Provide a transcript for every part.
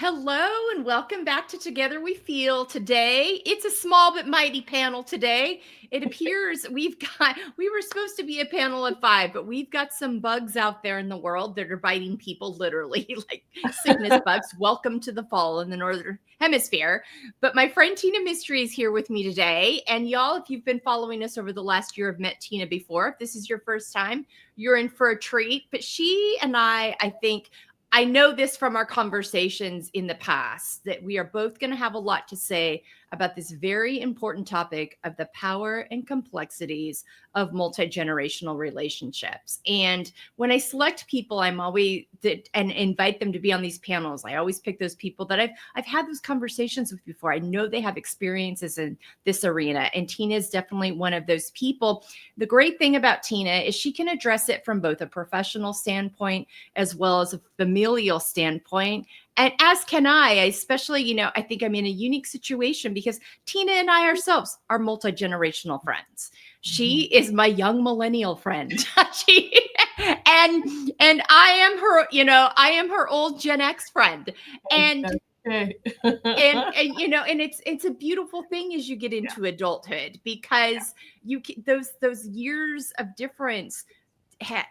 Hello and welcome back to Together We Feel. Today, it's a small but mighty panel today. It appears we were supposed to be a panel of 5, but we've got some bugs out there in the world that are biting people literally, like sickness bugs. Welcome to the fall in the Northern Hemisphere. But my friend Tina Mystery is here with me today. And y'all, if you've been following us over the last year, have met Tina before. If this is your first time, you're in for a treat. But she and I think, I know this from our conversations in the past, that we are both going to have a lot to say about this very important topic of the power and complexities of multi-generational relationships. And when I select people, I'm always and invite them to be on these panels, I always pick those people that I've had those conversations with before. I know they have experiences in this arena, and Tina is definitely one of those people. The great thing about Tina is she can address it from both a professional standpoint as well as a familial standpoint. And as can I, especially, I think I'm in a unique situation because Tina and I ourselves are multi-generational friends. She is my young millennial friend. and I am her, I am her old Gen X friend. And Okay. and it's a beautiful thing as you get into adulthood, because those years of difference,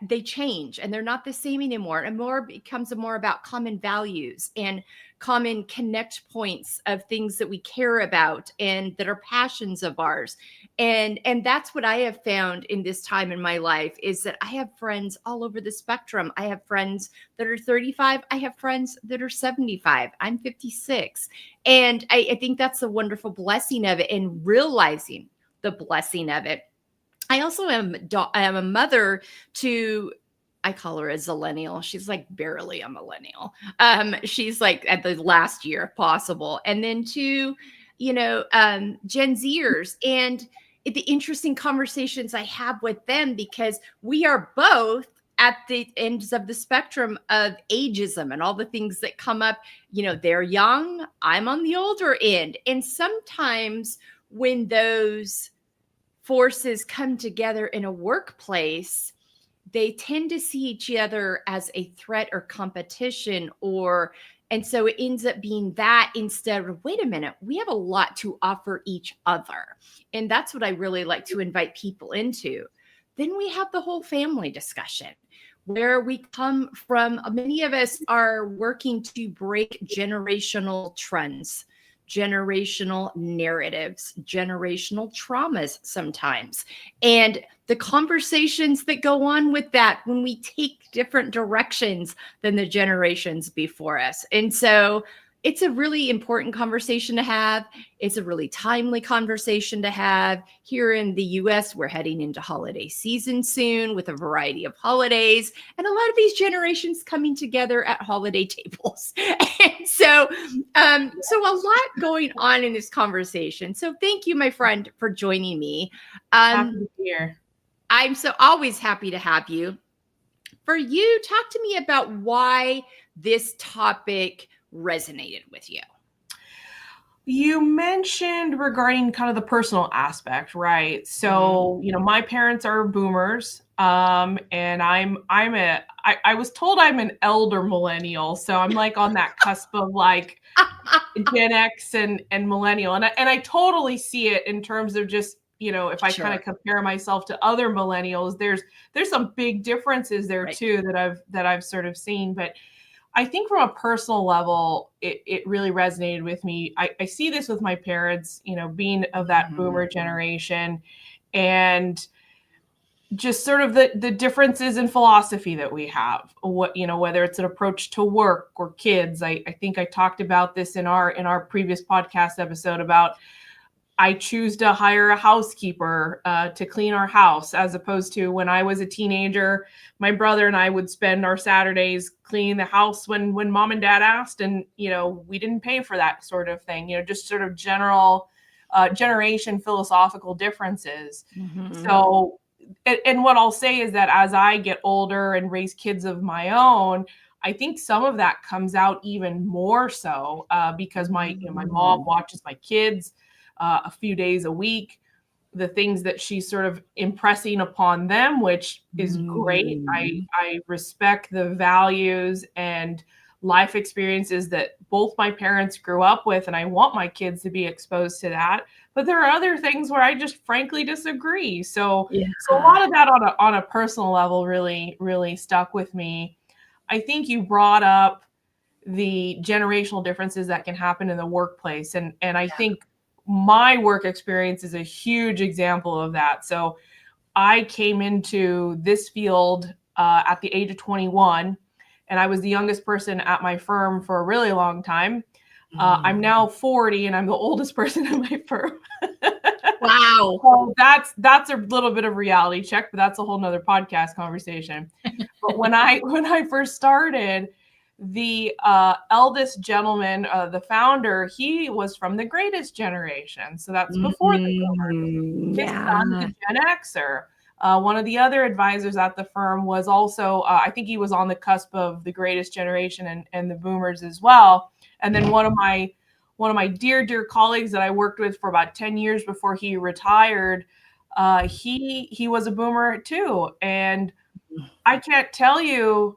they change and they're not the same anymore. And more becomes more about common values and common connect points of things that we care about and that are passions of ours. And that's what I have found in this time in my life, is that I have friends all over the spectrum. I have friends that are 35. I have friends that are 75. I'm 56. And I think that's a wonderful blessing of it, and realizing the blessing of it. I also am a mother to, I call her a zillennial. She's like barely a millennial. She's like at the last year if possible. And then to, Gen Zers, and the interesting conversations I have with them, because we are both at the ends of the spectrum of ageism and all the things that come up. They're young, I'm on the older end. And sometimes when those forces come together in a workplace, they tend to see each other as a threat or competition, and so it ends up being that instead of, wait a minute, we have a lot to offer each other. And that's what I really like to invite people into. Then we have the whole family discussion, where we come from. Many of us are working to break generational trends, generational narratives, generational traumas sometimes, and the conversations that go on with that when we take different directions than the generations before us. And so it's a really important conversation to have. It's a really timely conversation to have. Here in the US, we're heading into holiday season soon with a variety of holidays, and a lot of these generations coming together at holiday tables. And so a lot going on in this conversation. So thank you, my friend, for joining me. Happy to be here. I'm so always happy to have you. For you, talk to me about why this topic resonated with you. You mentioned regarding kind of the personal aspect, right? So, my parents are boomers, and I was told I'm an elder millennial, so I'm like on that cusp of like Gen X and millennial, and I totally see it in terms of just, if I kind of compare myself to other millennials, there's some big differences there too that I've sort of seen. But I think from a personal level, it really resonated with me. I see this with my parents, being of that boomer generation, and just sort of the differences in philosophy that we have, whether it's an approach to work or kids. I think I talked about this in our previous podcast episode about, I choose to hire a housekeeper to clean our house, as opposed to when I was a teenager, my brother and I would spend our Saturdays cleaning the house when mom and dad asked, and, we didn't pay for that sort of thing, just sort of general generation philosophical differences. So, and what I'll say is that as I get older and raise kids of my own, I think some of that comes out even more so because my mom watches my kids a few days a week, the things that she's sort of impressing upon them, which is great. I respect the values and life experiences that both my parents grew up with, and I want my kids to be exposed to that. But there are other things where I just frankly disagree. So a Yeah. lot of that on a personal level really stuck with me. I think you brought up the generational differences that can happen in the workplace, and I think my work experience is a huge example of that. So I came into this field at the age of 21, and I was the youngest person at my firm for a really long time. I'm Mm. now 40, and I'm the oldest person in my firm. Wow. So that's a little bit of reality check, but that's a whole nother podcast conversation. But when I first started, the eldest gentleman, the founder, he was from the greatest generation. So that's before the his son, the Yeah. Gen Xer. One of the other advisors at the firm was also, I think he was on the cusp of the greatest generation and the boomers as well. And then one of my dear colleagues that I worked with for about 10 years before he retired, he was a boomer too. And I can't tell you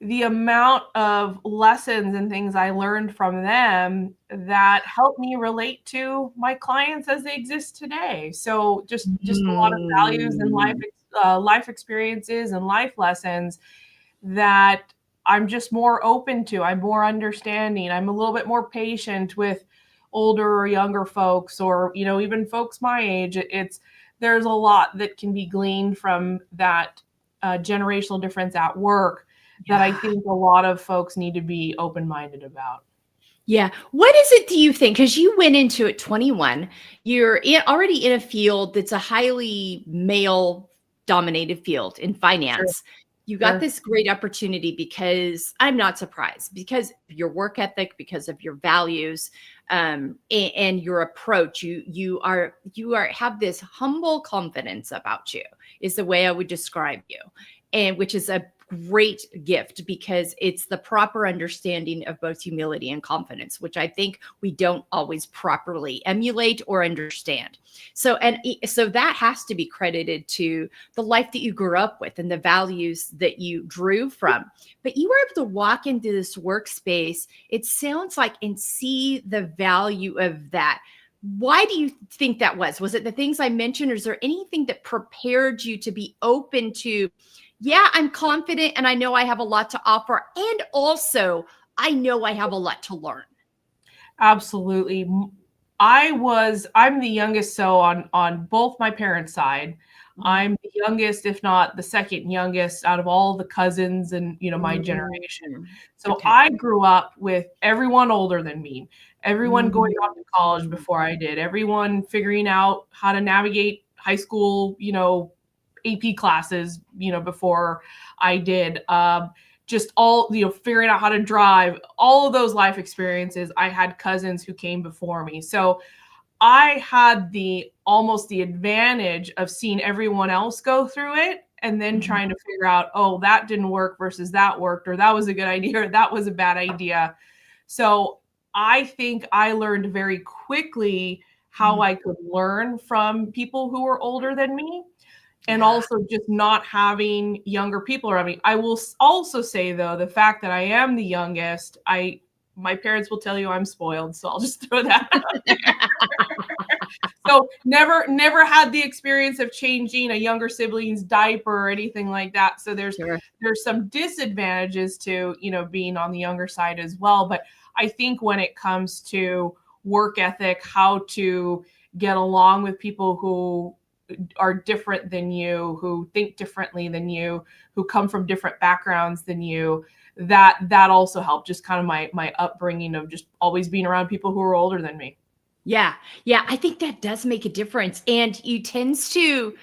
the amount of lessons and things I learned from them that helped me relate to my clients as they exist today. So just a lot of values and Mm. life experiences and life lessons that I'm just more open to. I'm more understanding. I'm a little bit more patient with older or younger folks, or even folks my age. There's a lot that can be gleaned from that generational difference at work that I Yeah. think a lot of folks need to be open-minded about. Yeah. What is it do you think? Because you went into it 21, already in a field that's a highly male dominated field in Sure, finance. You got sure. this great opportunity because I'm not surprised because of your work ethic, because of your values, and your approach. You are have this humble confidence about you, is the way I would describe you, and which is a great gift because it's the proper understanding of both humility and confidence, which I think we don't always properly emulate or understand. So that has to be credited to the life that you grew up with and the values that you drew from. But you were able to walk into this workspace, it sounds like, and see the value of that. Why do you think that was? Was it the things I mentioned, or is there anything that prepared you to be open to, yeah, I'm confident and I know I have a lot to offer. And also, I know I have a lot to learn. Absolutely. I'm the youngest, so on both my parents' side, Mhm. I'm the youngest, if not the second youngest out of all the cousins and, my generation. Mhm. So Okay. I grew up with everyone older than me, everyone going Mhm. off to college before I did, everyone figuring out how to navigate high school, AP classes, before I did. Just all, figuring out how to drive, all of those life experiences. I had cousins who came before me. So I had almost the advantage of seeing everyone else go through it and then Mhm. trying to figure out, oh, that didn't work versus that worked, or that was a good idea, or that was a bad idea. So I think I learned very quickly how Mhm. I could learn from people who were older than me, and Yeah. also just not having younger people around me. I will also say, though, the fact that I am the youngest, my parents will tell you I'm spoiled, so I'll just throw that out. So never had the experience of changing a younger sibling's diaper or anything like that. So Sure. there's some disadvantages to, being on the younger side as well. But I think when it comes to work ethic, how to get along with people who are different than you, who think differently than you, who come from different backgrounds than you, that also helped. Just kind of my upbringing of just always being around people who are older than me. Yeah. Yeah. I think that does make a difference. And you tends to,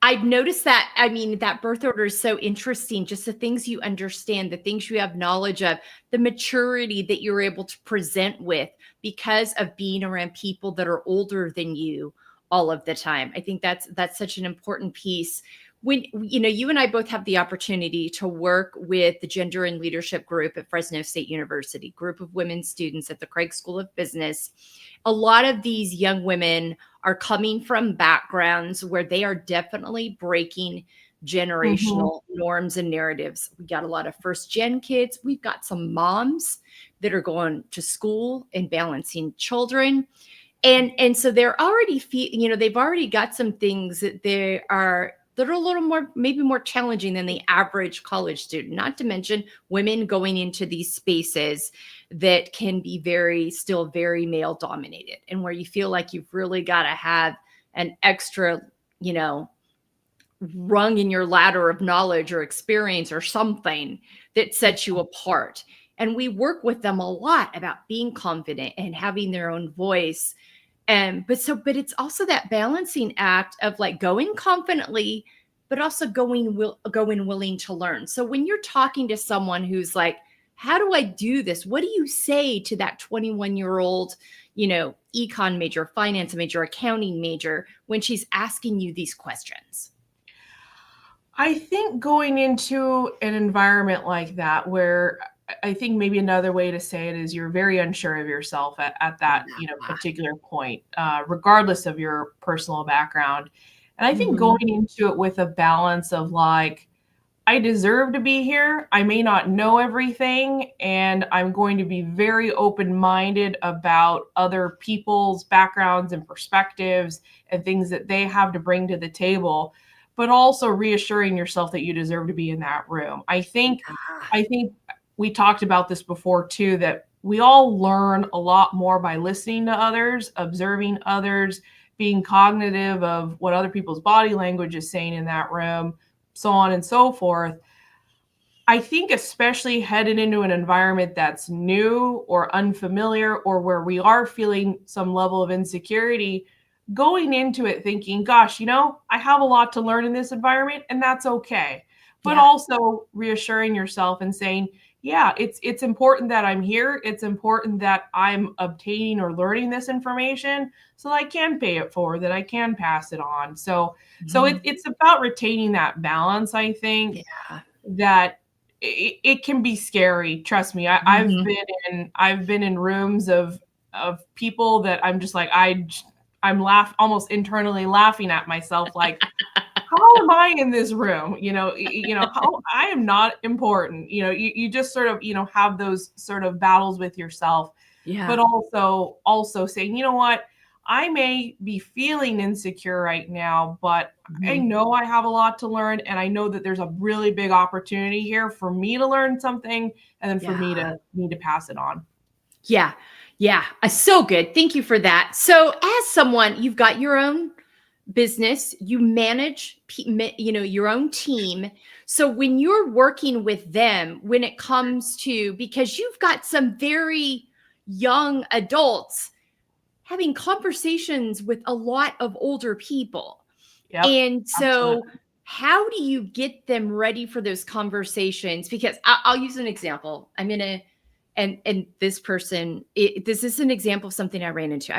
I've noticed that. I mean, that birth order is so interesting. Just the things you understand, the things you have knowledge of, the maturity that you're able to present with because of being around people that are older than you all of the time. I think that's such an important piece. When you and I both have the opportunity to work with the Gender and Leadership Group at Fresno State University, group of women students at the Craig School of Business. A lot of these young women are coming from backgrounds where they are definitely breaking Mhm. generational norms and narratives. We got a lot of first gen kids. We've got some moms that are going to school and balancing children. And so they're already they've already got some things that are a little more, maybe more challenging than the average college student, not to mention women going into these spaces that can be still very male dominated, and where you feel like you've really got to have an extra, you know, rung in your ladder of knowledge or experience or something that sets you apart. And we work with them a lot about being confident and having their own voice. But it's also that balancing act of like going confidently, but also going willing to learn. So when you're talking to someone who's like, how do I do this? What do you say to that 21-year-old, econ major, finance major, accounting major, when she's asking you these questions? I think going into an environment like that where I think maybe another way to say it is you're very unsure of yourself at that, Yeah. particular point, regardless of your personal background. And I think Mhm. going into it with a balance of like, I deserve to be here. I may not know everything, and I'm going to be very open-minded about other people's backgrounds and perspectives and things that they have to bring to the table, but also reassuring yourself that you deserve to be in that room. I think we talked about this before too, that we all learn a lot more by listening to others, observing others, being cognitive of what other people's body language is saying in that room, so on and so forth. I think especially headed into an environment that's new or unfamiliar or where we are feeling some level of insecurity, going into it thinking, gosh, I have a lot to learn in this environment and that's okay. But Yeah. also reassuring yourself and saying, yeah, it's important that I'm here. It's important that I'm obtaining or learning this information so that I can pay it forward, that I can pass it on. So Mhm. it's about retaining that balance, I think, Yeah. that it can be scary. Trust me. Mhm. I've been in rooms of people that I'm just like I'm almost internally laughing at myself like, how am I in this room? How I am not important. You just sort of, have those sort of battles with yourself, but Yeah. also saying, you know what? I may be feeling insecure right now, but I Mhm. know I have a lot to learn and I know that there's a really big opportunity here for me to learn something and then for Yeah. me to pass it on. Yeah. Yeah. So good. Thank you for that. So, as someone, you've got your own business, you manage, your own team. So, when you're working with them, when it comes to, because you've got some very young adults having conversations with a lot of older people. Yep. And so, Absolutely. how do you get them ready for those conversations? Because I'll use an example. I'm gonna, and this person, this is an example of something I ran into.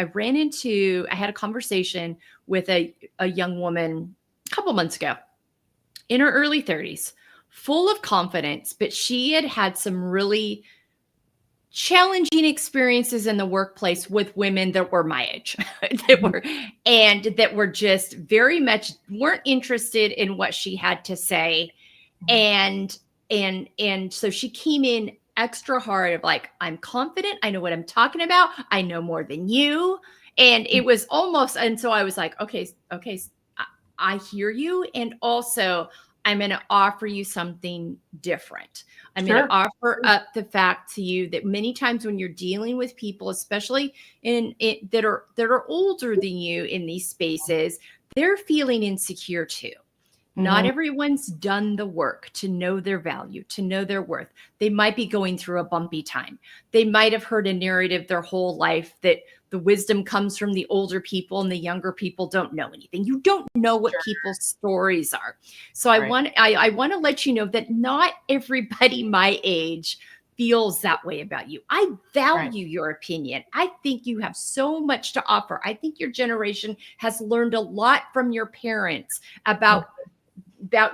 I had a conversation with a young woman a couple months ago in her early 30s, full of confidence, but she had had some really challenging experiences in the workplace with women that were my age Mhm. that were just very much weren't interested in what she had to say. Mhm. And so she came in extra hard of like, I'm confident, I know what I'm talking about, I know more than you. And it was almost, and so I was like, okay, I hear you. And also, I'm going to offer you something different. I'm going to Sure. offer up the fact to you that many times when you're dealing with people, especially that are older than you in these spaces, they're feeling insecure too. Not Mhm. everyone's done the work to know their value, to know their worth. They might be going through a bumpy time. They might have heard a narrative their whole life that the wisdom comes from the older people and the younger people don't know anything. You don't know what Sure. people's stories are. So Right. I want to let you know that not everybody my age feels that way about you. I Right. value your opinion. I think you have so much to offer. I think your generation has learned a lot from your parents Mhm. about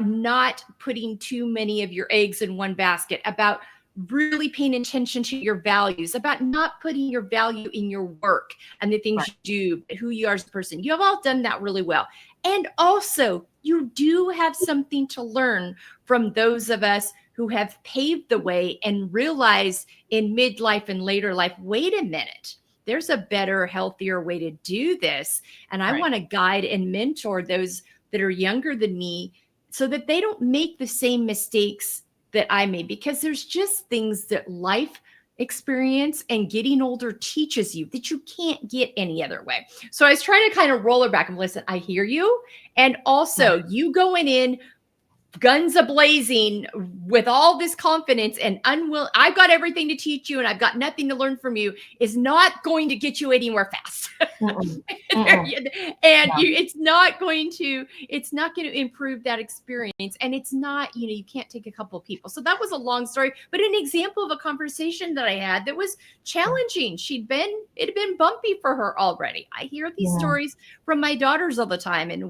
not putting too many of your eggs in one basket, about really paying attention to your values, about not putting your value in your work and the things Right. you do, who you are as a person. You have all done that really well. And also you do have something to learn from those of us who have paved the way and realize in midlife and later life, wait a minute, there's a better, healthier way to do this. And I Right. want to guide and mentor those that are younger than me so that they don't make the same mistakes that I made, because there's just things that life experience and getting older teaches you that you can't get any other way. So I was trying to kind of roll her back and listen, I hear you. And also, you going in guns a-blazing with all this confidence and I've got everything to teach you and I've got nothing to learn from you, is not going to get you anywhere fast. Mm-mm. and Mm-mm. Yeah. it's not going to improve that experience. And it's not, you can't take a couple of people. So that was a long story, but an example of a conversation that I had that was challenging. It had been bumpy for her already. I hear these Yeah. stories from my daughters all the time, and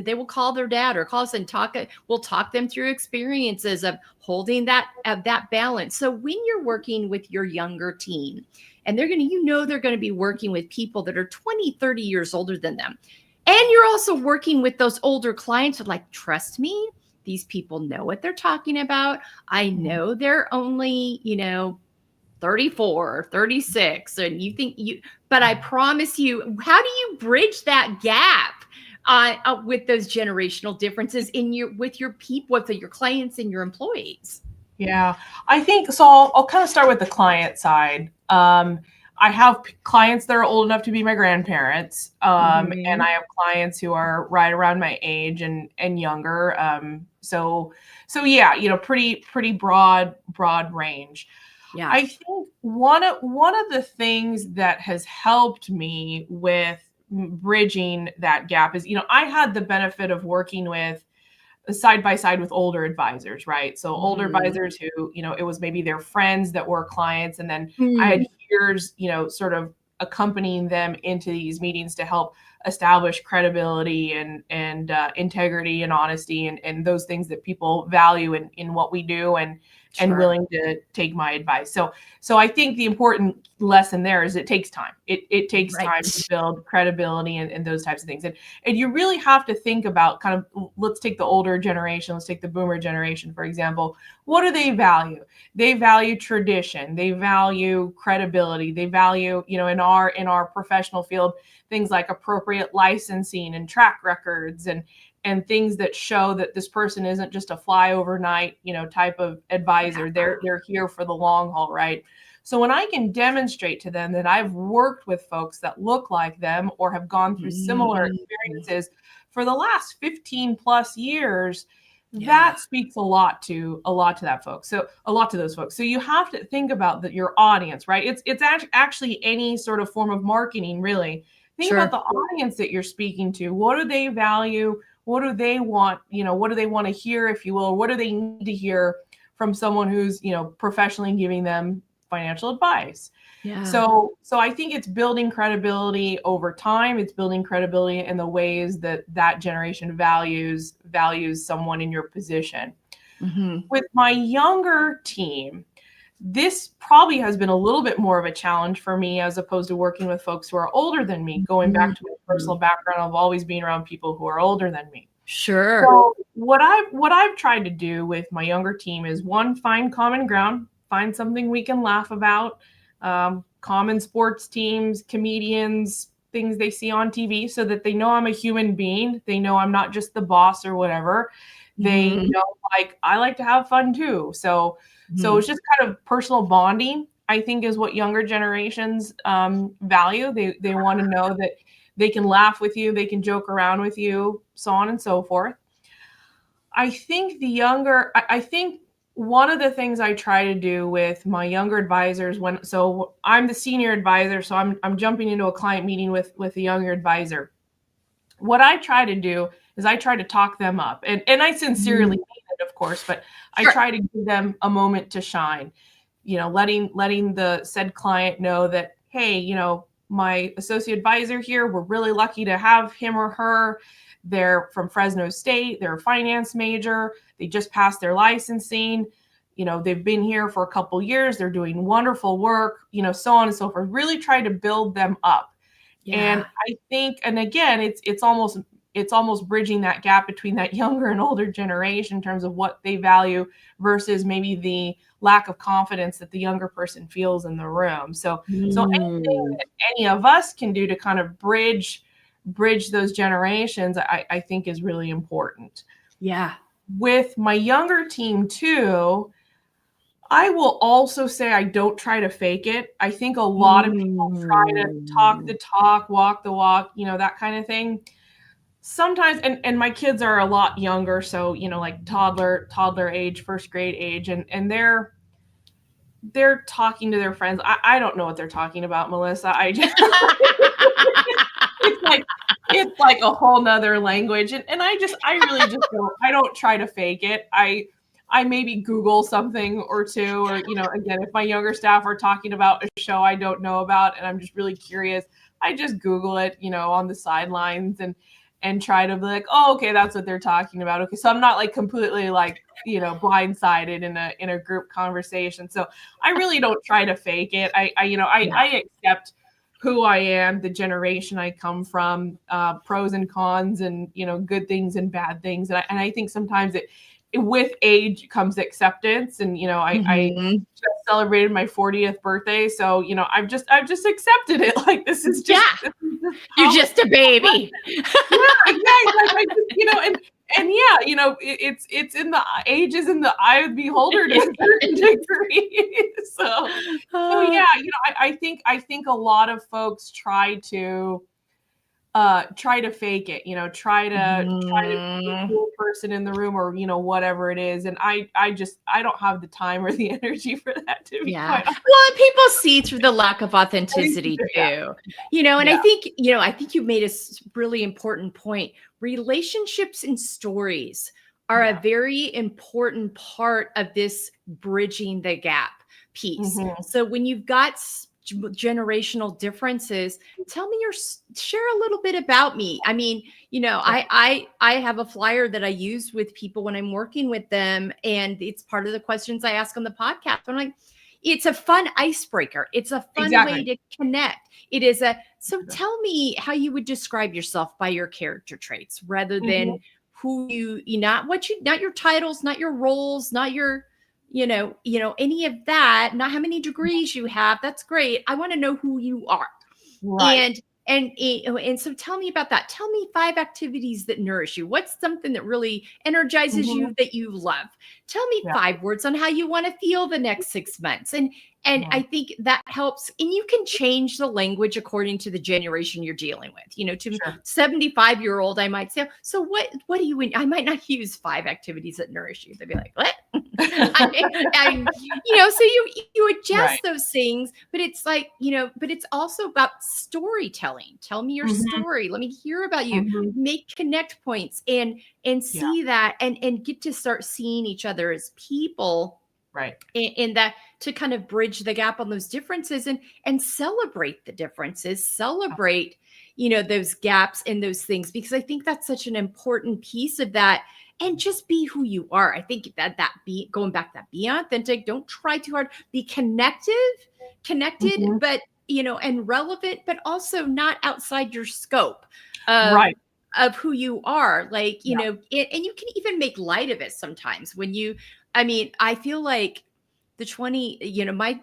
they will call their dad or call us and we'll talk them through experiences of holding that balance. So when you're working with your younger teen, and they're going to be working with people that are 20, 30 years older than them. And you're also working with those older clients who are like, trust me, these people know what they're talking about. I know they're only, 34 or 36, and but I promise you, how do you bridge that gap with those generational differences with your people, with your clients and your employees? Yeah, I think so. I'll kind of start with the client side. I have clients that are old enough to be my grandparents, and I Mhm. have clients who are right around my age and younger. So yeah, pretty broad range. Yeah. I think one of the things that has helped me with bridging that gap is, I had the benefit of working with side by side with older advisors, right? So older Mhm. advisors who, it was maybe their friends that were clients. And then I had Mm. years, sort of accompanying them into these meetings to help establish credibility and integrity and honesty and those things that people value in what we do and Sure. willing to take my advice. So I think the important lesson there is it takes time. It takes time to Right. build credibility and those types of things. And you really have to think about kind of, let's take the older generation, let's take the boomer generation, for example. What do they value? They value tradition, they value credibility, they value, in our professional field, things like appropriate licensing and track records and things that show that this person isn't just a fly overnight, type of advisor. They're here for the long haul, right? So when I can demonstrate to them that I've worked with folks that look like them or have gone through similar Mhm. experiences for the last 15 plus years, Yeah. that speaks a lot to that folks. So a lot to those folks. So you have to think about your audience, right? It's actually any sort of form of marketing, really. Think about Sure. the audience that you're speaking to. What do they value? What do they want? What do they want to hear, if you will? What do they need to hear from someone who's, professionally giving them financial advice? Yeah. So I think it's building credibility over time. It's building credibility in the ways that that generation values someone in your position. Mhm. With my younger team, this probably has been a little bit more of a challenge for me as opposed to working with folks who are older than me, going back to my personal Mhm. background of always being around people who are older than me. Sure. So what I've tried to do with my younger team is, one, find common ground, find something we can laugh about, common sports teams, comedians, things they see on TV, so that they know I'm a human being. They know I'm not just the boss or whatever. They Mhm. know, like, I like to have fun too. So it's Mhm. just kind of personal bonding, I think, is what younger generations value. They want to know that they can laugh with you, they can joke around with you, so on and so forth. I think one of the things I try to do with my younger advisors, so I'm the senior advisor, so I'm jumping into a client meeting with a younger advisor. What I try to do is I try to talk them up, and I sincerely Mhm. mean it, of course, but I Sure. try to give them a moment to shine. Letting the said client know that, hey, my associate advisor here, we're really lucky to have him or her. They're from Fresno State. They're a finance major. They just passed their licensing. They've been here for a couple years. They're doing wonderful work, so on and so forth. Really try to build them up. And Yeah. I think, and again, it's almost it's almost bridging that gap between that younger and older generation in terms of what they value versus maybe the lack of confidence that the younger person feels in the room. So anything Mm. that any of us can do to kind of bridge those generations, I think is really important. Yeah. With my younger team too, I will also say I don't try to fake it. I think a lot of people try to talk the Mm. talk, walk the walk, that kind of thing. Sometimes, and my kids are a lot younger, so like toddler age, first grade age, and they're talking to their friends. I don't know what they're talking about, Melissa. I just it's like a whole nother language. And I really just don't try to fake it. I maybe Google something or two, or, again, if my younger staff are talking about a show I don't know about and I'm just really curious, I just Google it, on the sidelines and try to be like, oh, okay, that's what they're talking about. Okay. So I'm not like completely like, blindsided in a group conversation. So I really don't try to fake it. Yeah. I accept who I am, the generation I come from, pros and cons, and good things and bad things. And I think sometimes with age comes acceptance. And I Mhm. just celebrated my 40th birthday, so I've just accepted it. Like Yeah. this is just You're how just a baby. yeah, exactly. Like I just, and yeah, it's in the age is in the eye of the beholder to a certain degree. So Uh, yeah, I think a lot of folks try to fake it, try to be the mhm. cool person in the room, or whatever it is. And I don't have the time or the energy for that, to be Yeah. quite honest. Well, and people see through the lack of I think authenticity yeah, too. And yeah, I think you made a really important point. Relationships and stories are a yeah. very important part of this bridging the gap piece. Hmm. So when you've got generational differences, tell me share a little bit about me. I mean, Right. I have a flyer that I use with people when I'm working with them, and it's part of the questions I ask on the podcast. I'm like, it's a fun icebreaker. It's a fun way Exactly. to connect. So tell me how you would describe yourself by your character traits rather Hmm. than not your titles, not your roles, not your, any of that, not how many degrees you have. That's great. I want to know who you are. Right. And so tell me about that. Tell me 5 activities that nourish you. What's something that really energizes Hmm. you that you love? Tell me Yeah. 5 words on how you want to feel the next 6 months. And Yeah. I think that helps. And you can change the language according to the generation you're dealing with. To Sure. 75-year-old, I might say, so what do you, I might not use 5 activities that nourish you. They'd be like, what? So you Right. adjust those things, but it's like, but it's also about storytelling. Tell me your Hmm. story. Let me hear about you. Hmm. Make connect points and Yeah. see that and get to start seeing each other as people Right. in that, to kind of bridge the gap on those differences and celebrate the differences, celebrate, those gaps and those things, because I think that's such an important piece of that. And just be who you are. I think that be going back, that be authentic. Don't try too hard. Be connected, Hmm. but and relevant, but also not outside your scope of Right. who you are. Like, Yeah. and you can even make light of it sometimes when I feel like the 20,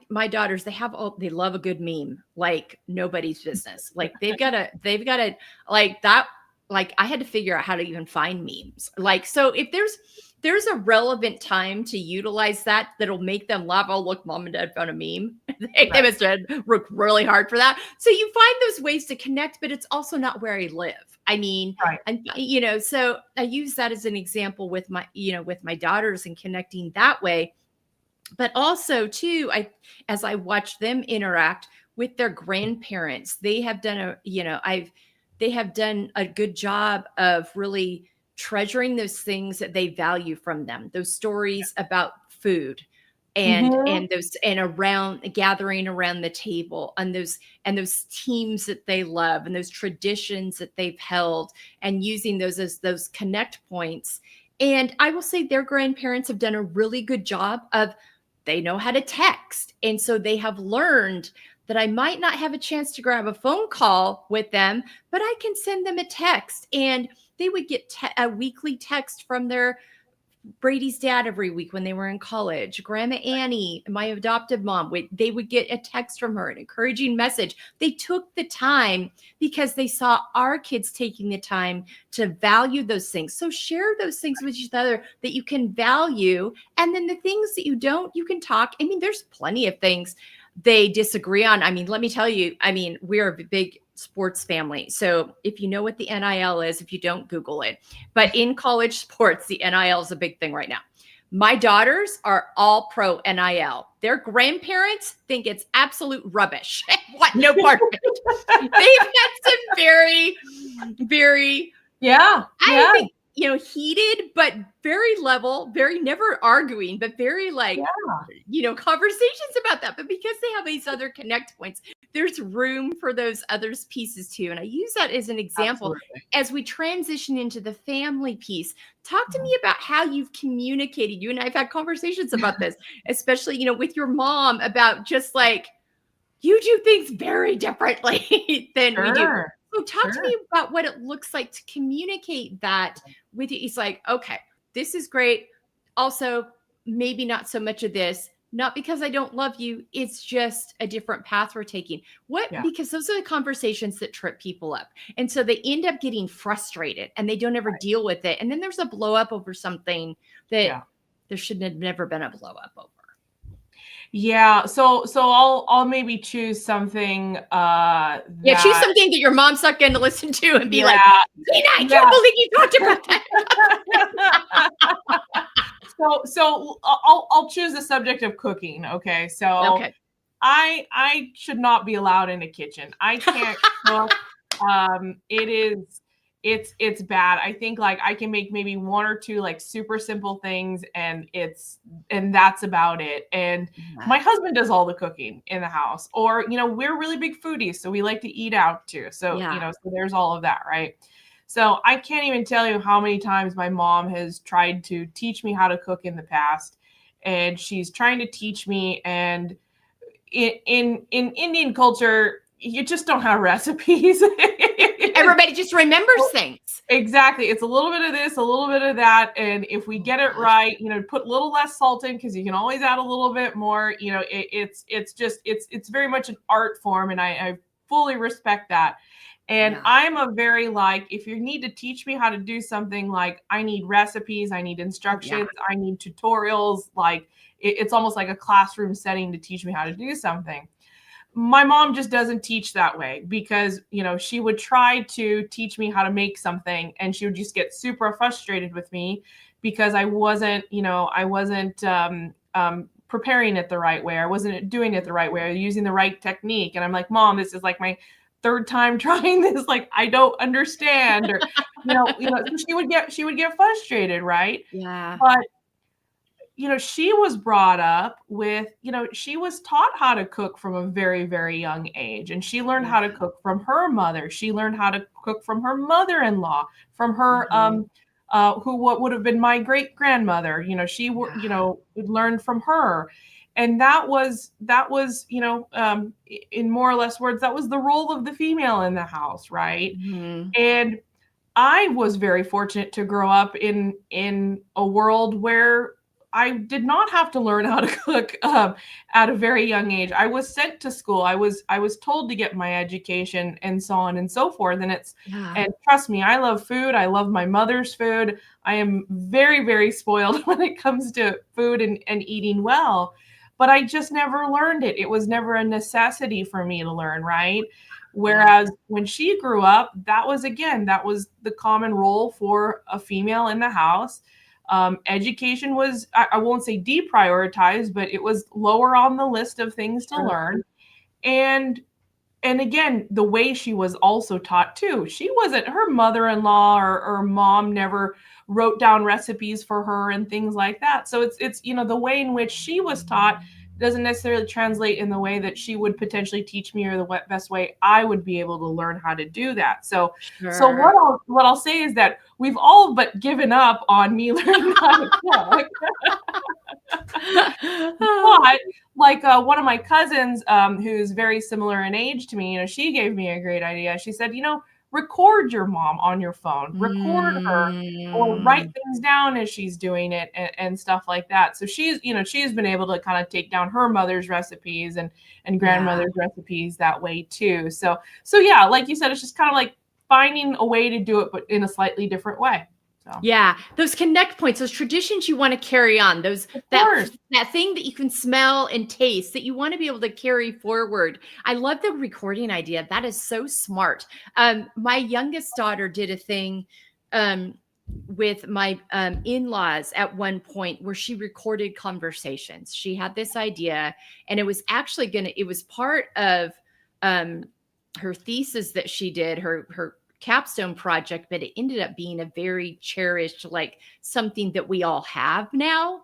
my daughters, they love a good meme like nobody's business. Like they've got to like that. Like I had to figure out how to even find memes. Like, so if there's a relevant time to utilize that'll make them laugh. Oh, look, mom and dad found a meme. They Right. must have worked really hard for that. So you find those ways to connect, but it's also not where I live. I mean, Right. and so I use that as an example with my daughters and connecting that way. But also too, as I watch them interact with their grandparents, they have done they have done a good job of really treasuring those things that they value from them, those stories about food Hmm. and those and around gathering around the table, and those teams that they love and those traditions that they've held, and using those as those connect points. And I will say their grandparents have done a really good job of, they know how to text. And so they have learned that I might not have a chance to grab a phone call with them, but I can send them a text. And They would get a weekly text from their Brady's dad every week when they were in college. Grandma Annie, my adoptive mom, they would get a text from her, an encouraging message. They took the time because they saw our kids taking the time to value those things. So share those things with each other that you can value. And then the things that you don't, you can talk. I mean, there's plenty of things they disagree on. I mean, let me tell you, I mean, we're a big sports family. So if you know what the NIL is, if you don't, Google it. But in college sports, the NIL is a big thing right now. My daughters are all pro NIL. Their grandparents think it's absolute rubbish. What? No part of it. They've had some very, very, I think, heated, but very level, very never arguing, but very conversations about that. But because they have these other connect points, there's room for those other pieces too. And I use that as an example. Absolutely. As we transition into the family piece. Talk to me about how you've communicated. You and I have had conversations about this, especially, with your mom, about just like, you do things very differently than we do. So talk to me about what it looks like to communicate that with you. It's like, okay, this is great. Also, maybe not so much of this. Not because I don't love you. It's just a different path we're taking. Because those are the conversations that trip people up. And so they end up getting frustrated and they don't ever deal with it. And then there's a blow up over something that there should have never been a blow up over. Yeah. So I'll maybe choose something. Choose something that your mom's not going to listen to and be like, Tina, I can't believe you talked about that. So I'll choose the subject of cooking. Okay. So I should not be allowed in the kitchen. I can't cook. It's bad. I think like I can make maybe one or two like super simple things and that's about it. And my husband does all the cooking in the house, or, we're really big foodies. So we like to eat out too. So, so there's all of that. Right. So I can't even tell you how many times my mom has tried to teach me how to cook in the past, and she's trying to teach me. And in Indian culture, you just don't have recipes. Everybody just remembers things. Exactly. It's a little bit of this, a little bit of that. And if we get it right, put a little less salt in, because you can always add a little bit more. It's very much an art form, and I fully respect that. And I'm a very if you need to teach me how to do something, like I need recipes, I need instructions, I need tutorials, it's almost like a classroom setting to teach me how to do something. My mom just doesn't teach that way, because, she would try to teach me how to make something and she would just get super frustrated with me because I wasn't preparing it the right way. I wasn't doing it the right way, or using the right technique. And I'm like, Mom, this is like my third time trying this. Like, I don't understand. Or, so she would get frustrated. Right. Yeah. But, she was brought up with, she was taught how to cook from a very, very young age. And she learned how to cook from her mother. She learned how to cook from her mother-in-law, from her, what would have been my great grandmother. She learned from her. And that was, in more or less words, that was the role of the female in the house. Right. Mm-hmm. And I was very fortunate to grow up in a world where I did not have to learn how to cook at a very young age. I was sent to school. I was told to get my education, and so on and so forth. And and trust me, I love food. I love my mother's food. I am very, very spoiled when it comes to food and eating well, but I just never learned it. It was never a necessity for me to learn, right? Whereas when she grew up, that was the common role for a female in the house. Education was, I won't say deprioritized, but it was lower on the list of things to learn. And again, the way she was also taught too. She wasn't, her mother-in-law or mom never wrote down recipes for her and things like that. So it's the way in which she was taught doesn't necessarily translate in the way that she would potentially teach me, or the best way I would be able to learn how to do that. So what I'll say is that we've all but given up on me learning how to cook. But one of my cousins, who's very similar in age to me, she gave me a great idea. She said, record your mom on your phone, record her, or write Mm, things down as she's doing it, and stuff like that. So she's been able to kind of take down her mother's recipes and yeah. grandmother's recipes that way too. So yeah, like you said, it's just kind of like finding a way to do it, but in a slightly different way. So Yeah, those connect points, those traditions you want to carry on, those of that course. that thing that you can smell and taste that you want to be able to carry forward. I love the recording idea. That is so smart. My youngest daughter did a thing um, with my in-laws at one point where she recorded conversations. She had this idea, and it was actually it was part of um, her thesis that she did, her capstone project, but it ended up being a very cherished, like something that we all have now.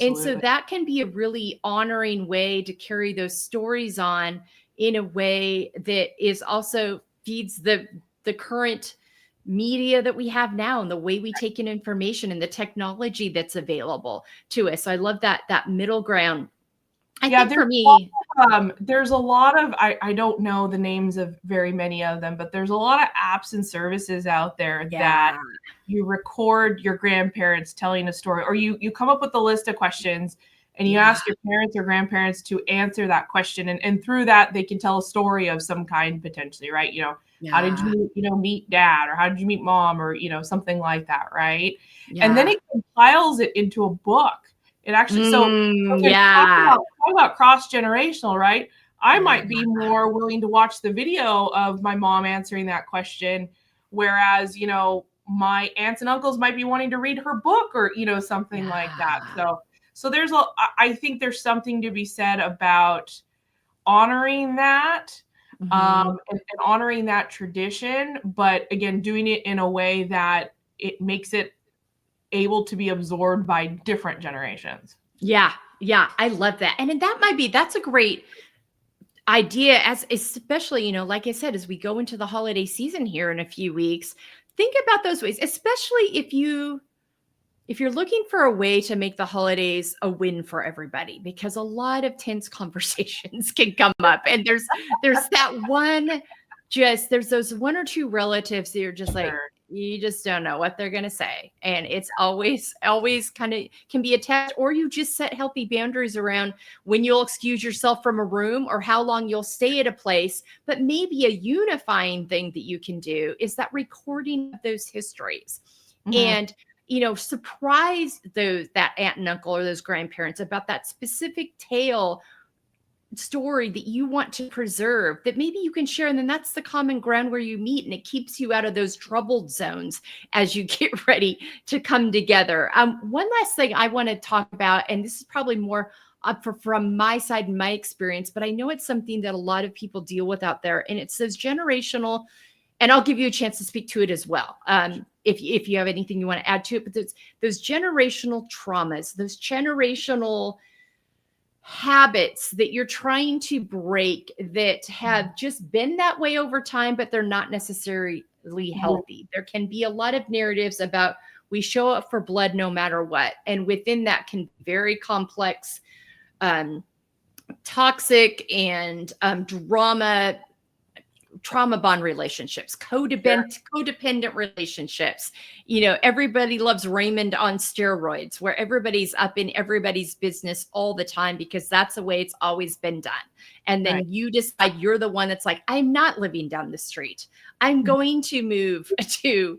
And so Absolutely. that can be a really honoring way to carry those stories on in a way that is also feeds the current media that we have now and the way we take in information and the technology that's available to us. So I love that middle ground. I Yeah, think for me, there's a lot of I don't know the names of very many of them, but there's a lot of apps and services out there that yeah, you record your grandparents telling a story, or you come up with a list of questions and you yeah, ask your parents or grandparents to answer that question, and through that they can tell a story of some kind potentially, right? How did yeah, you meet dad, or how did you meet mom, or something like that, right? And then yeah. it compiles it into a book. It actually so okay, Yeah. talk about cross-generational, right? I Yeah. might be more willing to watch the video of my mom answering that question, whereas, my aunts and uncles might be wanting to read her book, or, something like that. Yeah. So I think there's something to be said about honoring that, Mhm. and honoring that tradition, but again, doing it in a way that it makes it able to be absorbed by different generations. Yeah. Yeah. I love that. And then that's a great idea as especially, like I said, as we go into the holiday season here in a few weeks, think about those ways, especially if you're looking for a way to make the holidays a win for everybody, because a lot of tense conversations can come up, and there's that one, just there's those one or two relatives that you're just like, Sure. you just don't know what they're going to say, and it's always kind of can be attached, or you just set healthy boundaries around when you'll excuse yourself from a room or how long you'll stay at a place. But maybe a unifying thing that you can do is that recording of those histories, Mhm. and surprise that aunt and uncle or those grandparents about that specific tale story that you want to preserve that maybe you can share. And then that's the common ground where you meet, and it keeps you out of those troubled zones as you get ready to come together. One last thing I want to talk about, and this is probably more from my side and my experience, but I know it's something that a lot of people deal with out there, and it's those generational, and I'll give you a chance to speak to it as well. If you have anything you want to add to it, but those generational traumas, those generational habits that you're trying to break that have just been that way over time, but they're not necessarily Mhm. healthy. There can be a lot of narratives about we show up for blood no matter what. And within that can be very complex, um, toxic, and trauma bond relationships, Sure. codependent relationships. Everybody loves Raymond on steroids, where everybody's up in everybody's business all the time because that's the way it's always been done. And Right. then you decide you're the one that's like, I'm not living down the street. I'm going to move to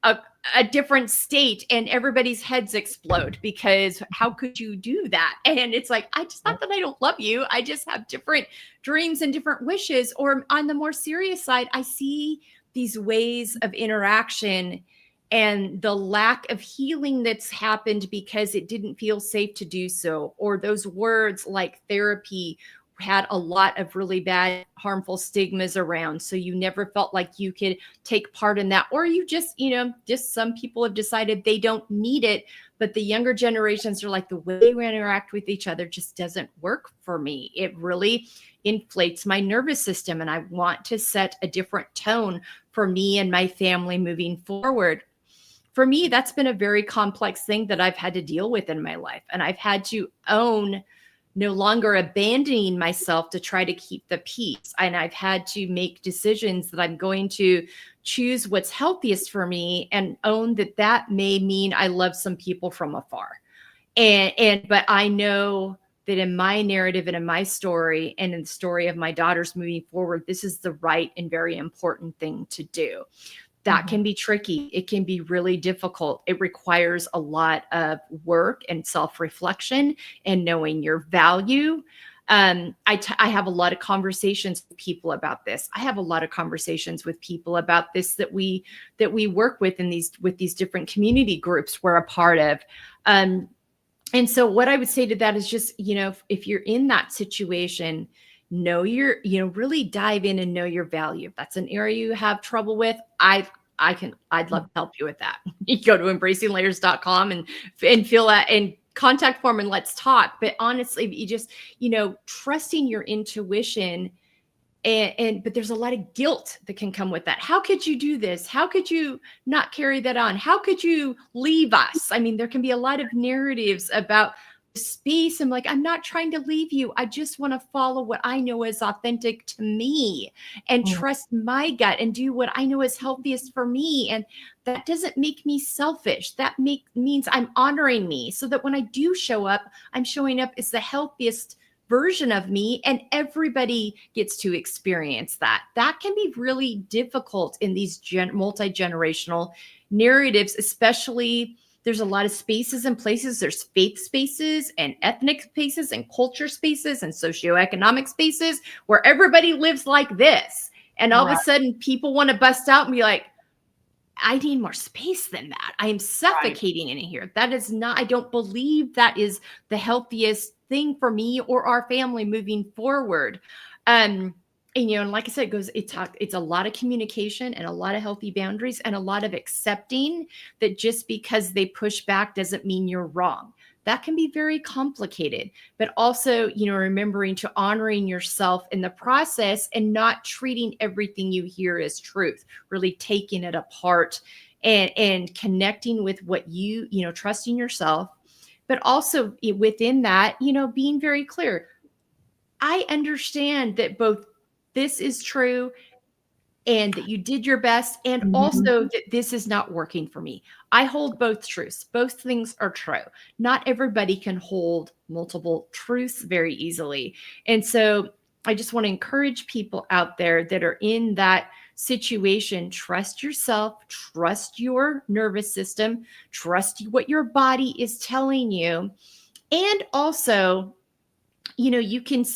a, a different state, and everybody's heads explode because how could you do that? And it's like, I just not that I don't love you. I just have different dreams and different wishes. Or on the more serious side, I see these ways of interaction and the lack of healing that's happened because it didn't feel safe to do so. Or those words like therapy had a lot of really bad, harmful stigmas around. So you never felt like you could take part in that. Or you just some people have decided they don't need it. But the younger generations are like, the way we interact with each other just doesn't work for me. It really inflates my nervous system, and I want to set a different tone for me and my family moving forward. For me, that's been a very complex thing that I've had to deal with in my life. And I've had to own no longer abandoning myself to try to keep the peace. And I've had to make decisions that I'm going to choose what's healthiest for me and own that that may mean I love some people from afar. But I know that in my narrative and in my story and in the story of my daughters moving forward, this is the right and very important thing to do. That can be tricky. It can be really difficult. It requires a lot of work and self-reflection and knowing your value. I have a lot of conversations with people about this. I have a lot of conversations with people about this that we work with in these different community groups we're a part of. And so what I would say to that is just, if you're in that situation, really dive in and know your value. If that's an area you have trouble with, I'd love to help you with that. You go to embracinglayers.com and fill that and contact form and let's talk. But honestly, you just, trusting your intuition. But there's a lot of guilt that can come with that. How could you do this? How could you not carry that on? How could you leave us? I mean, there can be a lot of narratives about space. I'm like, I'm not trying to leave you. I just want to follow what I know is authentic to me and trust my gut and do what I know is healthiest for me. And that doesn't make me selfish. That means I'm honoring me so that when I do show up, I'm showing up as the healthiest version of me, and everybody gets to experience that. That can be really difficult in these multi-generational narratives, especially there's a lot of spaces and places. There's faith spaces and ethnic spaces and culture spaces and socioeconomic spaces where everybody lives like this. And all of a sudden people want to bust out and be like, I need more space than that. I am suffocating in here. That is not, I don't believe that is the healthiest thing for me or our family moving forward. And like I said, it's a lot of communication and a lot of healthy boundaries and a lot of accepting that just because they push back doesn't mean you're wrong. That can be very complicated, but also, remembering to honoring yourself in the process and not treating everything you hear as truth, really taking it apart and connecting with what trusting yourself, but also within that, being very clear. I understand that both this is true and that you did your best, and also that this is not working for me. I hold both truths. Both things are true. Not everybody can hold multiple truths very easily. And so I just want to encourage people out there that are in that situation. Trust yourself, trust your nervous system, trust what your body is telling you. And also, you can,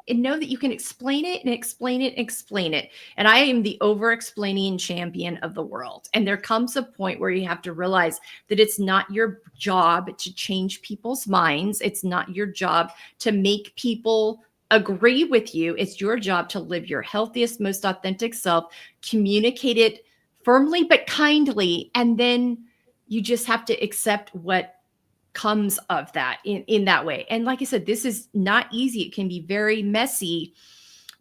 and know that you can explain it and explain it and explain it. And I am the over-explaining champion of the world. And there comes a point where you have to realize that it's not your job to change people's minds. It's not your job to make people agree with you. It's your job to live your healthiest, most authentic self, communicate it firmly but kindly, and then you just have to accept what comes of that in that way. And like I said, this is not easy. It can be very messy,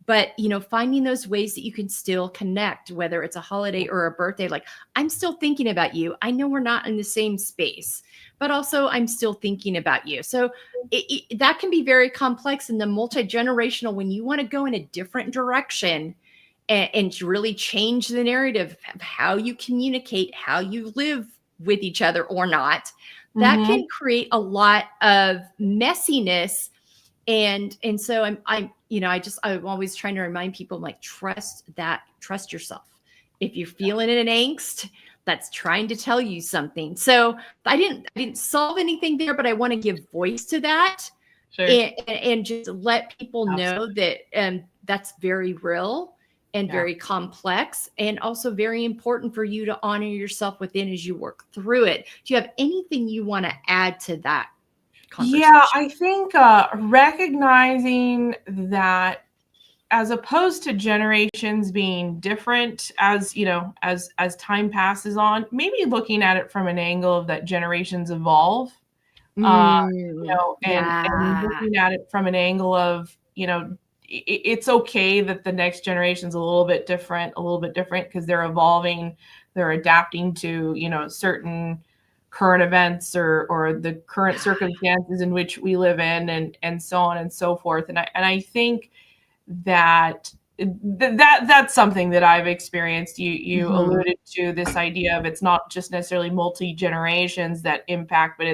but finding those ways that you can still connect, whether it's a holiday or a birthday, like, I'm still thinking about you. I know we're not in the same space, but also I'm still thinking about you. So that can be very complex in the multi-generational when you want to go in a different direction and to really change the narrative of how you communicate, how you live with each other or not. That can create a lot of messiness. And so I'm always trying to remind people, like, trust yourself. If you're feeling an angst, that's trying to tell you something. So I didn't solve anything there, but I want to give voice to that. Sure. And just let people know that that's very real and very complex, and also very important for you to honor yourself within as you work through it. Do you have anything you want to add to that conversation? Yeah, I think recognizing that as opposed to generations being different as time passes on, maybe looking at it from an angle of that generations evolve, and looking at it from an angle of, it's okay that the next generation's a little bit different because they're evolving, they're adapting to, certain current events or the current circumstances in which we live in, and so on and so forth. And I think that that's something that I've experienced. You Mhm. alluded to this idea of it's not just necessarily multi generations that impact, but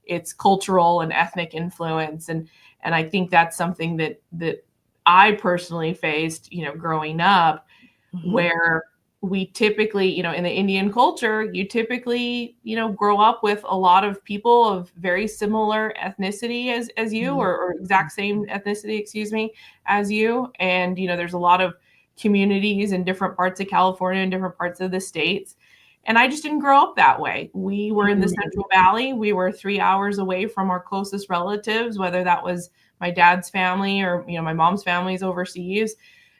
it's cultural and ethnic influence, and I think that's something that I personally faced, growing up, Mhm. where we typically, in the Indian culture, you typically, grow up with a lot of people of very similar ethnicity as you, Mhm. or exact same ethnicity, excuse me, as you. And, there's a lot of communities in different parts of California and different parts of the states. And I just didn't grow up that way. We were in the Mhm. Central Valley. We were 3 hours away from our closest relatives, whether that was my dad's family or, my mom's family is overseas.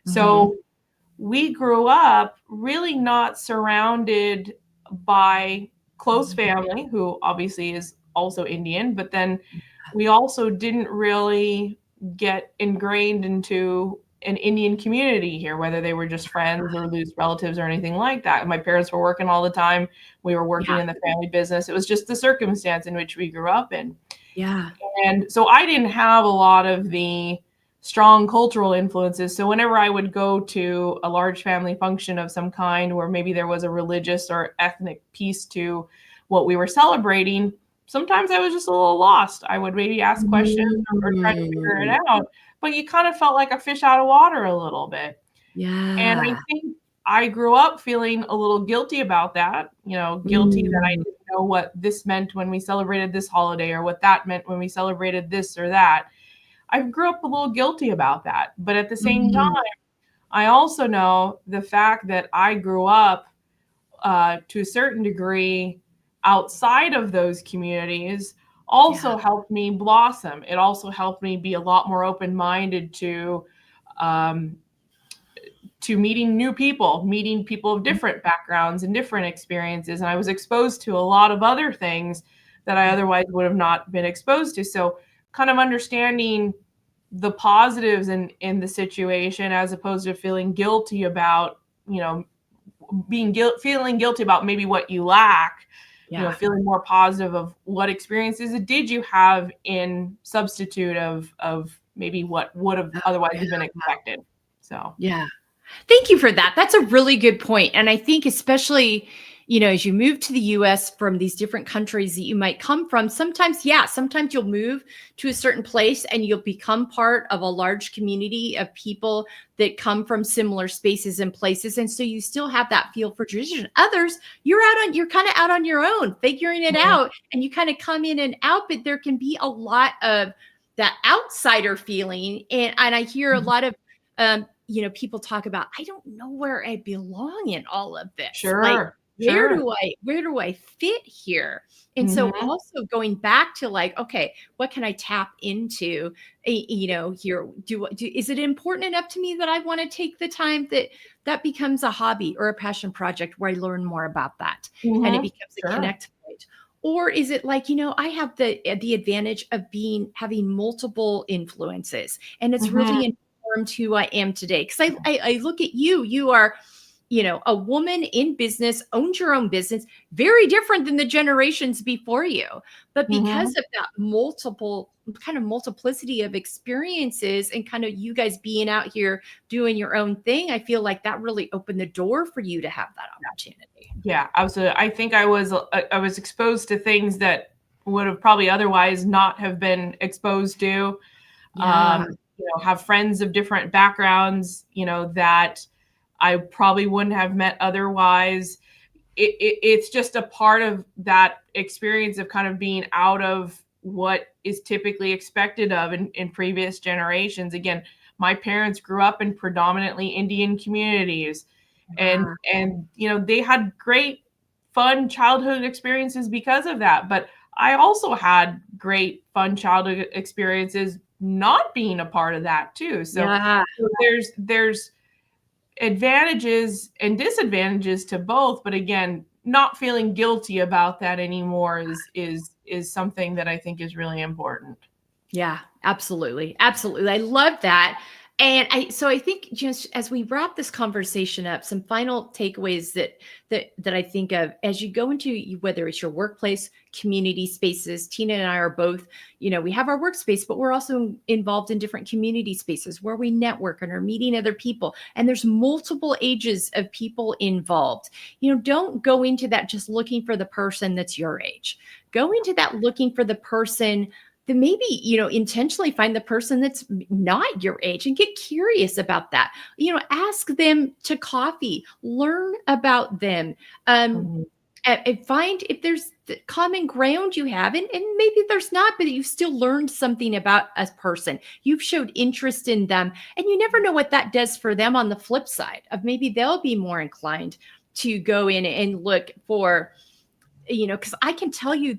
Mhm. So we grew up really not surrounded by close Mhm. family, who obviously is also Indian, but then we also didn't really get ingrained into an Indian community here, whether they were just friends or loose relatives or anything like that. My parents were working all the time. We were Yeah. working in the family business. It was just the circumstance in which we grew up in. Yeah. And so I didn't have a lot of the strong cultural influences. So whenever I would go to a large family function of some kind, where maybe there was a religious or ethnic piece to what we were celebrating, sometimes I was just a little lost. I would maybe ask questions or try to figure it Mm. out, but you kind of felt like a fish out of water a little bit. And I Yeah. think I grew up feeling a little guilty about that, guilty that I Mm. didn't know what this meant when we celebrated this holiday or what that meant when we celebrated this or that. I grew up a little guilty about that. But at the same time, Mhm. I also know the fact that I grew up to a certain degree outside of those communities Yeah. also helped me blossom. It also helped me be a lot more open minded um, to meeting people of different backgrounds and different experiences. And I was exposed to a lot of other things that I Yeah. otherwise would have not been exposed to. So, kind of understanding the positives in the situation, as opposed to feeling guilty about, feeling guilty about maybe what you lack, Yeah. feeling more positive of what experiences did you have in substitute of maybe what would have Oh, otherwise yeah. been expected. So, Yeah. Thank you for that. That's a really good point. And I think especially, as you move to the US from these different countries that you might come from, sometimes, yeah, sometimes you'll move to a certain place and you'll become part of a large community of people that come from similar spaces and places. And so you still have that feel for tradition. Others, you're kind of out on your own, figuring it mhm, out, and you kind of come in and out, but there can be a lot of that outsider feeling. And I hear a lot of people talk about, I don't know where I belong in all of this. Like, sure, sure. where do I fit here? And so Mhm, also going back to like, okay, what can I tap into? Here, is it important enough to me that I want to take the time that becomes a hobby or a passion project where I learn more about that and it mhm, becomes a sure. connect point? Or is it like, I have the advantage of having multiple influences, and it's Mhm, really informed who I am today. Because I look at you, you are, a woman in business, owns your own business, very different than the generations before you. But because mhm, of that multiplicity of experiences and kind of you guys being out here doing your own thing, I feel like that really opened the door for you to have that opportunity. yeah, absolutely. I think I was exposed to things that would have probably otherwise not have been exposed to. Yeah. Have friends of different backgrounds, that I probably wouldn't have met otherwise. It's just a part of that experience of kind of being out of what is typically expected of in previous generations. Again, my parents grew up in predominantly Indian communities, and they had great fun childhood experiences because of that. But I also had great fun childhood experiences not being a part of that too. So Yeah. there's advantages and disadvantages to both, but again, not feeling guilty about that anymore is something that I think is really important. Yeah, absolutely. Absolutely. I love that. And I think just as we wrap this conversation up, some final takeaways that I think of as you go into whether it's your workplace, community spaces. Tina and I are both, we have our workspace, but we're also involved in different community spaces where we network and are meeting other people. And there's multiple ages of people involved. Don't go into that just looking for the person that's your age. Go into that looking for the person, then maybe, intentionally find the person that's not your age and get curious about that. Ask them to coffee, learn about them, Mhm. and find if there's the common ground you have. And maybe there's not, but you've still learned something about a person. You've showed interest in them. And you never know what that does for them on the flip side of maybe they'll be more inclined to go in and look for, because I can tell you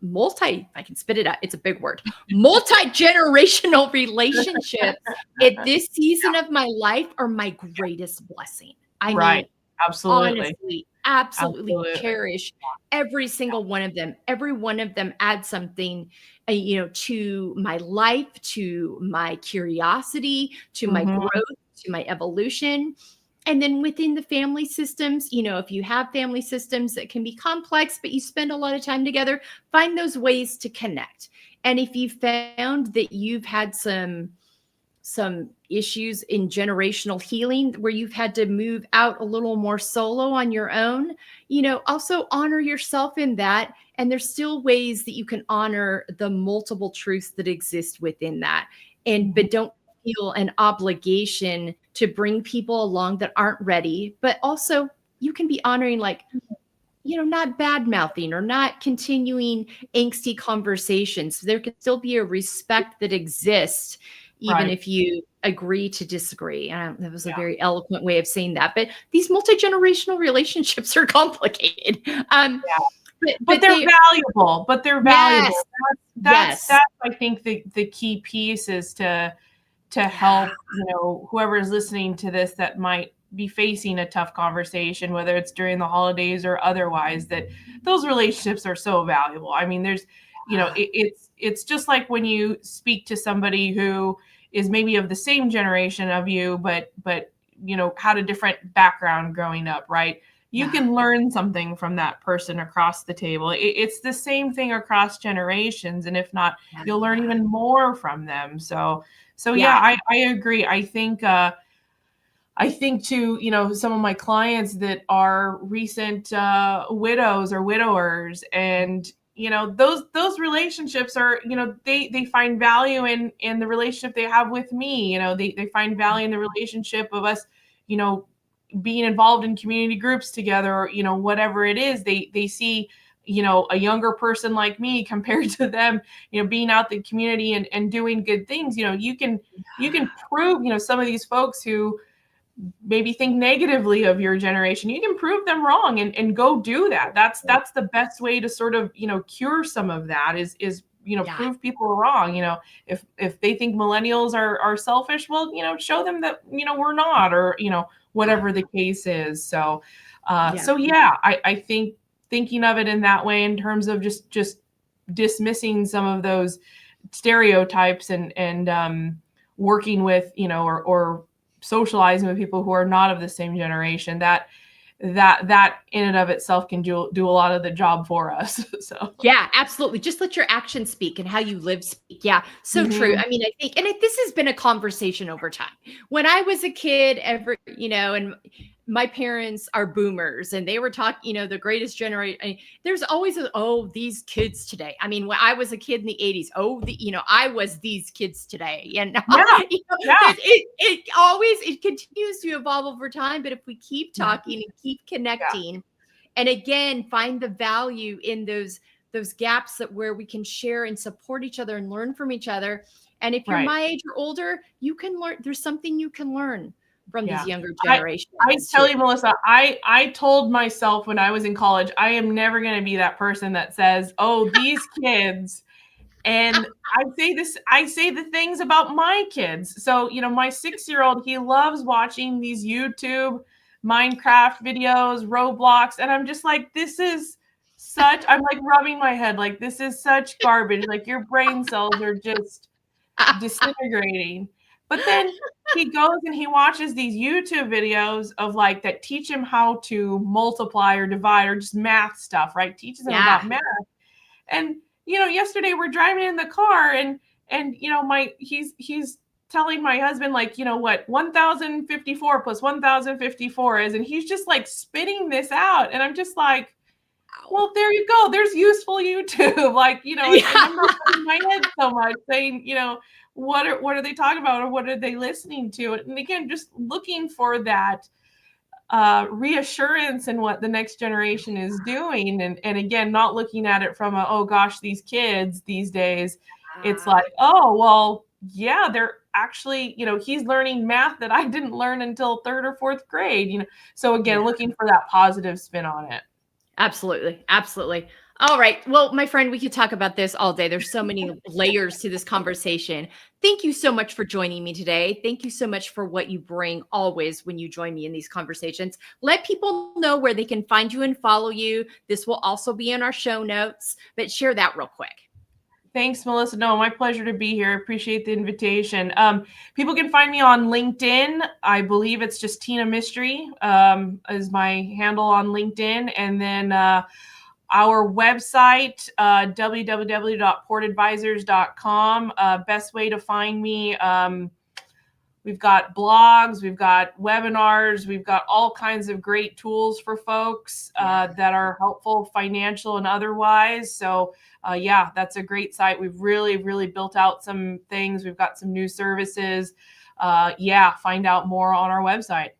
multi, I can spit it out. It's a big word. Multi-generational relationships at this season of my life are my greatest blessing. I mean, Right. Absolutely. honestly, absolutely Absolutely. cherish every single one of them. Every one of them adds something, to my life, to my curiosity, to my Mhm. growth, to my evolution. And then within the family systems, if you have family systems that can be complex, but you spend a lot of time together, find those ways to connect. And if you found that you've had some issues in generational healing where you've had to move out a little more solo on your own, also honor yourself in that. And there's still ways that you can honor the multiple truths that exist within that. Mhm. But don't feel an obligation to bring people along that aren't ready. But also you can be honoring, like, not bad mouthing or not continuing angsty conversations. There can still be a respect that exists, even Right. if you agree to disagree. That was a Yeah. very eloquent way of saying that. But these multi generational relationships are complicated. Yeah. But But they're they, valuable. But they're yes, valuable. yes, That's I think the key piece is to yeah, help, whoever is listening to this that might be facing a tough conversation, whether it's during the holidays or otherwise, that those relationships are so valuable. I mean, there's, it's just like when you speak to somebody who is maybe of the same generation of you, but had a different background growing up, right? You yeah, can learn something from that person across the table. It's the same thing across generations, and if not, yeah, you'll learn even more from them. So yeah, yeah, I agree. I think to, some of my clients that are recent widows or widowers, and those relationships are, they find value in the relationship they have with me. They find value in the relationship of us, you know, being involved in community groups together, or whatever it is. They see, a younger person like me compared to them, being out in the community and doing good things. You can prove, some of these folks who maybe think negatively of your generation, you can prove them wrong, and go do that. That's the best way to sort of, cure some of that, is yeah, prove people wrong. If they think millennials are selfish, well, show them that, we're not, or yeah, whatever the case is. So yeah. so yeah, I think thinking of it in that way, in terms of just dismissing some of those stereotypes, and working with, or socializing with people who are not of the same generation, that in and of itself can do a lot of the job for us. So Yeah, absolutely. Just let your actions speak and how you live speak. Yeah, so true. mhm. I mean, I think, and this has been a conversation over time. When I was a kid, and my parents are boomers, and they were talking, the greatest generation. There's always these kids today. I mean, when I was a kid in the 80s, I was these kids today. And Yeah, yeah, it continues to evolve over time. But if we keep yeah, talking and keep yeah, connecting, and again, find the value in those gaps that where we can share and support each other and learn from each other. And if you're right. my age or older, you can learn. There's something you can learn from these Yeah. younger I I generations too. tell you, Melissa, I told myself when I was in college, I am never going to be that person that says, "Oh, these kids." And I say the things about my kids. So, my 6-year-old, he loves watching these YouTube Minecraft videos, Roblox, and I'm just like, I'm like rubbing my head like, this is such garbage. Like, your brain cells are just disintegrating. But then he goes and he watches these YouTube videos of like that teach him how to multiply or divide or just math stuff, right? Teaches him Yeah. about math. And yesterday we're driving in the car and my he's telling my husband like, what 1054 plus 1054 is, and he's just like spitting this out. And I'm just like, Wow. well, there you go. There's useful YouTube. Like, and Yeah. I'm not in my head so much saying, what are they talking about or what are they listening to? And again, just looking for that reassurance in what the next generation is doing. And again, not looking at it from oh gosh, these kids these days. It's like, oh, well, yeah, they're actually, he's learning math that I didn't learn until third or fourth grade. So again, Yeah. looking for that positive spin on it. Absolutely. Absolutely. All right. Well, my friend, we could talk about this all day. There's so many layers to this conversation. Thank you so much for joining me today. Thank you so much for what you bring always when you join me in these conversations. Let people know where they can find you and follow you. This will also be in our show notes, but share that real quick. Thanks, Melissa. No, my pleasure to be here. I appreciate the invitation. People can find me on LinkedIn. I believe it's just Tina Mystery is my handle on LinkedIn. And then our website, www.portadvisors.com. Best way to find me. We've got blogs, we've got webinars, we've got all kinds of great tools for folks that are helpful, financial and otherwise. So yeah, that's a great site. We've really, really built out some things. We've got some new services. Find out more on our website.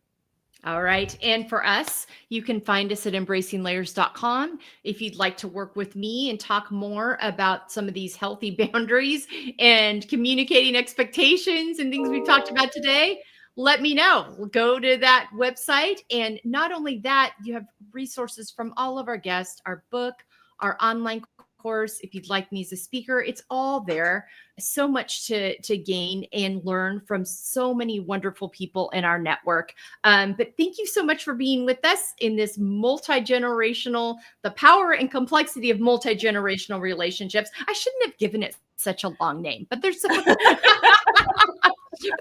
All right. And for us, you can find us at embracinglayers.com. If you'd like to work with me and talk more about some of these healthy boundaries and communicating expectations and things we've talked about today, let me know. We'll go to that website. And not only that, you have resources from all of our guests, our book, our online course. If you'd like me as a speaker, it's all there. So much to gain and learn from so many wonderful people in our network. But thank you so much for being with us in this multi-generational, the power and complexity of multi-generational relationships. I shouldn't have given it such a long name, but there's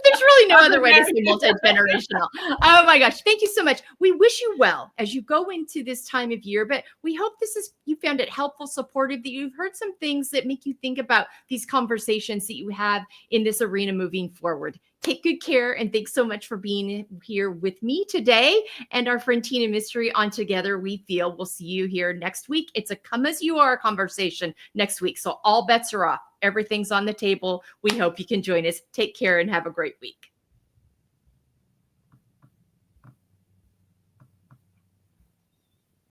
there's really no other way to say multi-generational. Oh my gosh. Thank you so much. We wish you well as you go into this time of year, but we hope you found it helpful, supportive, that you've heard some things that make you think about these conversations that you have in this arena moving forward. Take good care. And thanks so much for being here with me today and our friend Tina Mystery on Together We Feel. We'll see you here next week. It's a come as you are conversation next week. So all bets are off. Everything's on the table. We hope you can join us. Take care and have a great week.